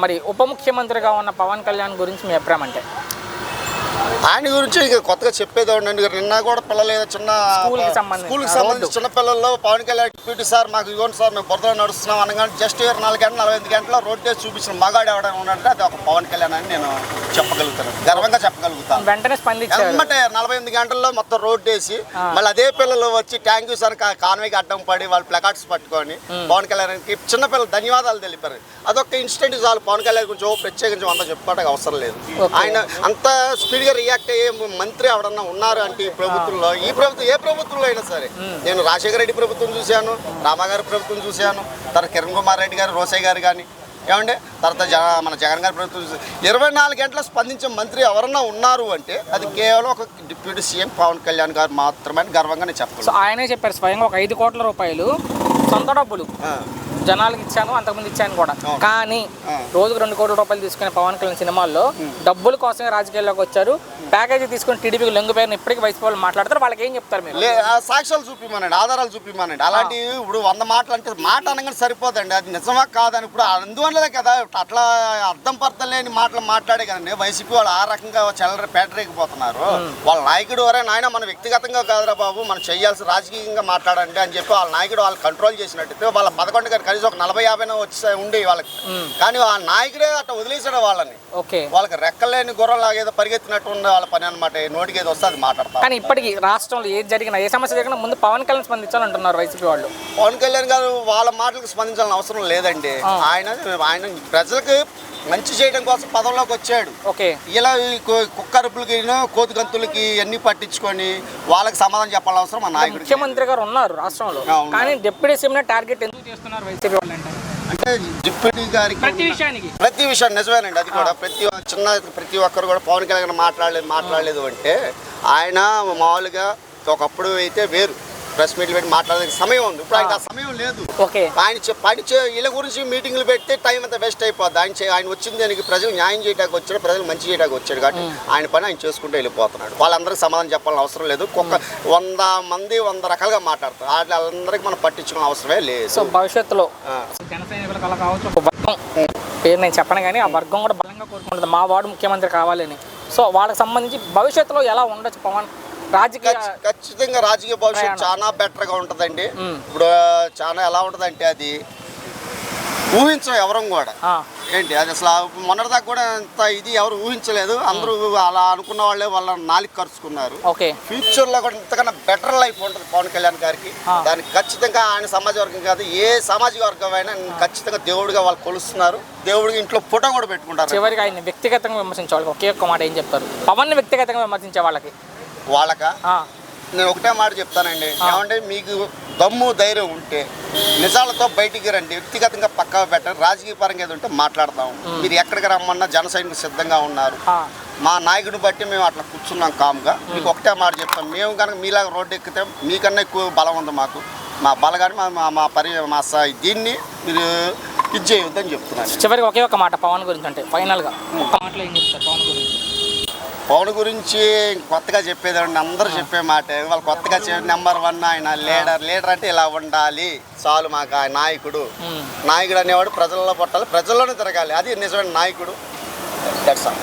మరి ఉప ముఖ్యమంత్రిగా ఉన్న పవన్ కళ్యాణ్ గురించి మీ అభిప్రాయం అంటే? ఆయన గురించి ఇక కొత్తగా చెప్పేది ఉండండి. నిన్న కూడా పిల్లలు చిన్న స్కూల్కి సంబంధించి చిన్న పిల్లల్లో పవన్ కళ్యాణ్ డిప్యూటీ సార్ మాకు ఇవ్వండి సార్ మేము బురదలో నడుస్తున్నాం అనగానే జస్ట్ 24 గంటలు 45 గంటల రోడ్ వేసి చూపించిన మగాడు ఎవడైనా ఉన్నాడంటే అది ఒక పవన్ కళ్యాణ్ అని నేను చెప్పగలుగుతాను, గర్వంగా చెప్పగలుగుతాను. వెంటనే స్పందించారు. 48 గంటల్లో మొత్తం రోడ్ వేసి మళ్ళీ అదే పిల్లలు వచ్చి థ్యాంక్ యూ సార్ కాన్వేకి అడ్డం పడి వాళ్ళు ప్లకార్డ్స్ పట్టుకొని పవన్ కళ్యాణ్కి చిన్న పిల్లలు ధన్యవాదాలు తెలిపారు. అదొక ఇన్స్టెంట్ చాలు. పవన్ కళ్యాణ్ గురించి ప్రత్యేకించి అంత చెప్పుకోవడానికి అవసరం లేదు. ఆయన అంత స్పీడ్గా రియాక్ట్ అయ్యే మంత్రి ఎవడన్నా ఉన్నారు అంటే ఈ ప్రభుత్వంలో, ఈ ప్రభుత్వం ఏ ప్రభుత్వంలో అయినా సరే. నేను రాజశేఖర రెడ్డి ప్రభుత్వం చూశాను, రామాగారి ప్రభుత్వం చూశాను, తర్వాత కిరణ్ కుమార్ రెడ్డి గారు, రోసయ్య గారు కానీ ఏమంటే తర్వాత మన జగన్ గారి ప్రభుత్వం చూసి 24 గంటలు స్పందించే మంత్రి ఎవరన్నా ఉన్నారు అంటే అది కేవలం ఒక డిప్యూటీ సీఎం పవన్ కళ్యాణ్ గారు మాత్రమే గర్వంగా నేను చెప్పాను. ఆయనే చెప్పారు స్వయంగా ఒక 5 కోట్ల రూపాయలు సొంత డబ్బులు జనాలకు ఇచ్చాను, అంతకుముందు ఇచ్చాను కూడా. కానీ రోజుకు 2 కోట్ల రూపాయలు తీసుకునే పవన్ కళ్యాణ్ సినిమాల్లో డబ్బుల కోసమే రాజకీయాల్లోకి వచ్చారు. ప్యాకేజీ తీసుకుని టీడీపీకి లొంగిపోయిన ఇప్పటికీ వయసు వాళ్ళు మాట్లాడతారు. వాళ్ళకి ఏం చెప్తారు మీరు? సాక్ష్యాలు చూపిమానండి, ఆధారాలు చూపిమానండి. అలాంటి ఇప్పుడు 100 మాటలు అంటే మాట అనగానే సరిపోదండి, అది నిజమా కాదని. ఇప్పుడు అందువల్లే కదా అట్లా అర్థం పర్థం లేని మాటలు మాట్లాడే కదండి వైసీపీ వాళ్ళు ఆ రకంగా చెల్లర పేటరేగిపోతున్నారు. వాళ్ళ నాయకుడు వరే నాయన మన వ్యక్తిగతంగా కాదురా బాబు, మనం చేయాల్సి రాజకీయంగా మాట్లాడండి అని చెప్పి వాళ్ళ నాయకుడు వాళ్ళు కంట్రోల్ చేసినట్టు వాళ్ళ 11 గారు కనీసం ఒక 40-50 వచ్చి ఉండి వాళ్ళకి. కానీ ఆ నాయకుడే అట్లా వదిలేసాడు వాళ్ళని. వాళ్ళకి రెక్కలేని గుర్రలాగా ఏదో పరిగెత్తినట్టు ఉండే వాళ్ళ పని అనమాట. నోటికి ఏదో వస్తే అది మాట్లాడతారు. కానీ ఇప్పటికీ రాష్ట్రంలో ఏది జరిగినా, ఏ సమస్య జరిగినా ముందు పవన్ కళ్యాణ్ స్పందించాలంటున్నారు వైసీపీ వాళ్ళు. పవన్ కళ్యాణ్ గారు వాళ్ళ మాటలకు స్పందించాల్సిన అవసరం లేదండి. ఆయన ప్రజలకు మంచి చేయడం కోసం పదంలోకి వచ్చాడు. ఇలా కుక్కరుపులకి కోతి గంతులకి అన్ని పట్టించుకొని వాళ్ళకి సమాధానం చెప్పాల్సిన అవసరం మా నాయకుడు. ముఖ్యమంత్రి గారు ఉన్నారు రాష్ట్రంలో, కానీ డిప్యూటీ సీఎం టార్గెట్ ఎందుకు చేస్తున్నారు వైసీపీ వాళ్ళు అంటే డిప్యూటీ గారికి ప్రతి విషయం నిజమేనండి. అది కూడా ప్రతి ఒక్కరు కూడా పవన్ కళ్యాణ్ మాట్లాడలేదు అంటే ఆయన మామూలుగా ఒకప్పుడు అయితే వేరు ప్రెస్ మీట్లు పెట్టి మాట్లాడే సమయం ఉంది. ఇప్పుడు ఆయన ఆ సమయం లేదు. ఆయన వీళ్ళ గురించి మీటింగ్లు పెడితే టైం అంతా వేస్ట్ అయిపోద్ది. ఆయన వచ్చింది దానికి ప్రజలు న్యాయం చేయడానికి వచ్చాడు, ప్రజలు మంచి చేయడానికి వచ్చాడు. కాబట్టి ఆయన పని ఆయన చేసుకుంటూ వెళ్ళిపోతున్నాడు. వాళ్ళందరికీ సమాధానం చెప్పాలని అవసరం లేదు. 100 మంది 100 రకాలుగా మాట్లాడతారు. వాళ్ళందరికీ మనం పట్టించుకునే అవసరమే లేదు. సో భవిష్యత్తులో జనసైనికులకు అలా కావచ్చు, ఒక వర్గం పేరు నేను చెప్పను కానీ ఆ వర్గం కూడా బలంగా కోరుకుంటుంది మా వాడు ముఖ్యమంత్రి కావాలని. సో వాళ్ళకి సంబంధించి భవిష్యత్తులో ఎలా ఉండొచ్చు పవన్ ఖచ్చితంగా రాజకీయ భవిష్యత్తు చాలా బెటర్గా ఉంటుందండి. ఇప్పుడు చాలా ఎలా ఉంటుందంటే అది ఊహించం ఎవరం కూడా. ఏంటి అది అసలు మొన్నటిదాకా కూడా అంత ఇది ఎవరు ఊహించలేదు. అందరూ అలా అనుకున్న వాళ్ళే వాళ్ళ నాలుగు ఖర్చుకున్నారు. ఫ్యూచర్లో కూడా ఇంతకన్నా బెటర్ లైఫ్ ఉంటుంది పవన్ కళ్యాణ్ గారికి. దానికి ఖచ్చితంగా ఆయన సమాజ వర్గం కాదు, ఏ సామాజిక వర్గం అయినా ఖచ్చితంగా దేవుడిగా వాళ్ళు కొలుస్తున్నారు. దేవుడికి ఇంట్లో ఫోటో కూడా పెట్టుకుంటారు. చివరికి ఆయన వ్యక్తిగతంగా విమర్శించే వాళ్ళకి ఒకే ఒక్క మాట ఏం చెప్తారు? పవన్ వ్యక్తిగతంగా విమర్శించే వాళ్ళకా నేను ఒకటే మాట చెప్తానండి. ఏమంటే మీకు దమ్ము ధైర్యం ఉంటే నిజాలతో బయటికి రండి. వ్యక్తిగతంగా పక్కా పెట్టండి. రాజకీయ పరంగా ఏదో ఉంటే మాట్లాడతాం. మీరు ఎక్కడికి రమ్మన్నా జన సైనికులు సిద్ధంగా ఉన్నారు. మా నాయకుడిని బట్టి మేము అట్లా కూర్చున్నాం కామ్గా. మీకు ఒకటే మాట చెప్తాం, మేము కనుక మీలాగా రోడ్డు ఎక్కితే మీకన్నా ఎక్కువ బలం ఉంది మాకు. మా బలగాని మా దీన్ని మీరు ఇది చేయొద్దని చెప్తున్నాను. చివరికి ఒకే ఒక మాట పవన్ గురించి అంటే ఫైనల్గా ఒక్క మాటలో ఏం చెప్తారు పవన్ గురించి? పవన్ గురించి కొత్తగా చెప్పేదండి, అందరూ చెప్పే మాట. వాళ్ళు కొత్తగా నెంబర్ 1 ఆయన లీడర్ అంటే ఇలా ఉండాలి చాలు. మాకు ఆయన నాయకుడు అనేవాడు ప్రజల్లో పట్టాలి, ప్రజల్లోనే తిరగాలి. అది నిజమైన నాయకుడు. That's all.